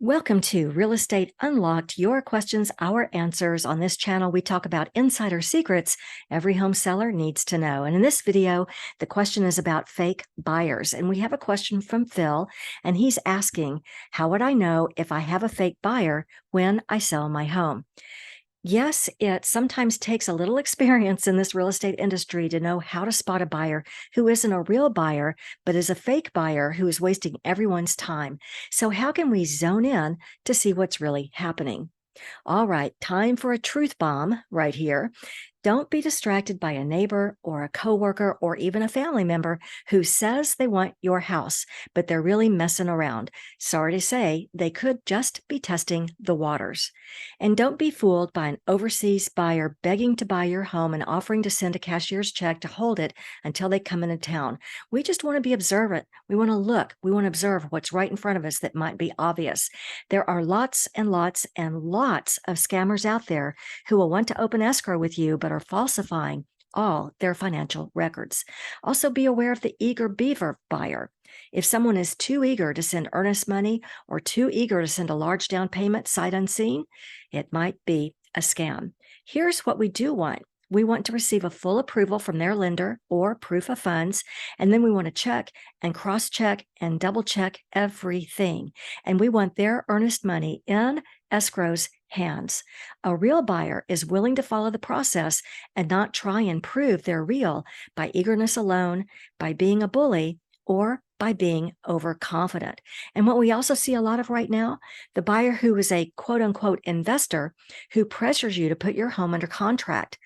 Welcome to Real Estate Unlocked, your questions, our answers. On this channel, we talk about insider secrets every home seller needs to know. And in this video, the question is about fake buyers. And we have a question from Phil, and he's asking, how would I know if I have a fake buyer when I sell my home? Yes, it sometimes takes a little experience in this real estate industry to know how to spot a buyer who isn't a real buyer, but is a fake buyer who is wasting everyone's time. So how can we zone in to see what's really happening? All right, time for a truth bomb right here. Don't be distracted by a neighbor or a coworker or even a family member who says they want your house, but they're really messing around. Sorry to say, they could just be testing the waters. And don't be fooled by an overseas buyer begging to buy your home and offering to send a cashier's check to hold it until they come into town. We just want to be observant. We want to look. We want to observe what's right in front of us that might be obvious. There are lots and lots and lots of scammers out there who will want to open escrow with you, but are falsifying all their financial records. Also, be aware of the eager beaver buyer. If someone is too eager to send earnest money or too eager to send a large down payment sight unseen, it might be a scam. Here's what we do want. We want to receive a full approval from their lender or proof of funds, and then we want to check and cross-check and double-check everything. And we want their earnest money in escrow's hands. A real buyer is willing to follow the process and not try and prove they're real by eagerness alone, by being a bully, or by being overconfident. And what we also see a lot of right now, the buyer who is a quote-unquote investor who pressures you to put your home under contract.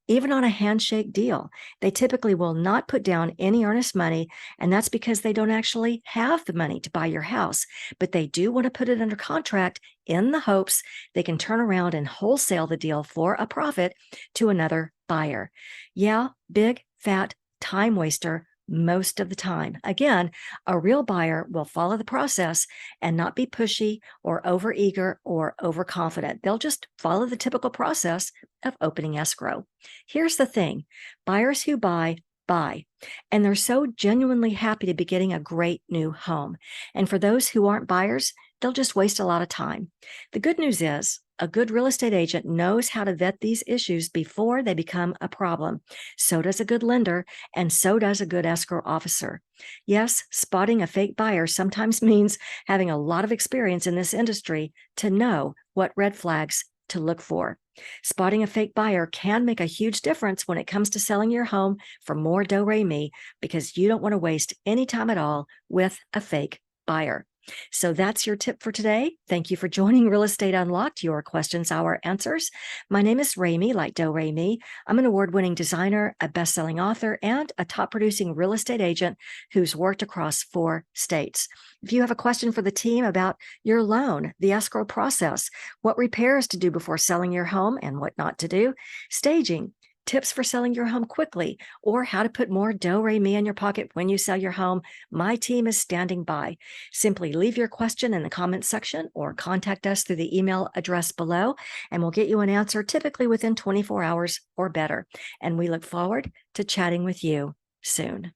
Even on a handshake deal, they typically will not put down any earnest money, and that's because they don't actually have the money to buy your house, but they do want to put it under contract in the hopes they can turn around and wholesale the deal for a profit to another buyer. Yeah, big, fat time waster most of the time. Again, a real buyer will follow the process and not be pushy or overeager or overconfident. They'll just follow the typical process of opening escrow. Here's the thing, buyers who buy, and they're so genuinely happy to be getting a great new home. And for those who aren't buyers, they'll just waste a lot of time. The good news is, a good real estate agent knows how to vet these issues before they become a problem. So does a good lender, and so does a good escrow officer. Yes, spotting a fake buyer sometimes means having a lot of experience in this industry to know what red flags to look for. Spotting a fake buyer can make a huge difference when it comes to selling your home for more Remy, because you don't want to waste any time at all with a fake buyer. So that's your tip for today. Thank you for joining Real Estate Unlocked, your questions, our answers. My name is Remy, like Remy. I'm an award-winning designer, a best-selling author, and a top-producing real estate agent who's worked across 4 states. If you have a question for the team about your loan, the escrow process, what repairs to do before selling your home and what not to do, staging, tips for selling your home quickly, or how to put more Remy in your pocket when you sell your home, my team is standing by. Simply leave your question in the comments section or contact us through the email address below, and we'll get you an answer typically within 24 hours or better. And we look forward to chatting with you soon.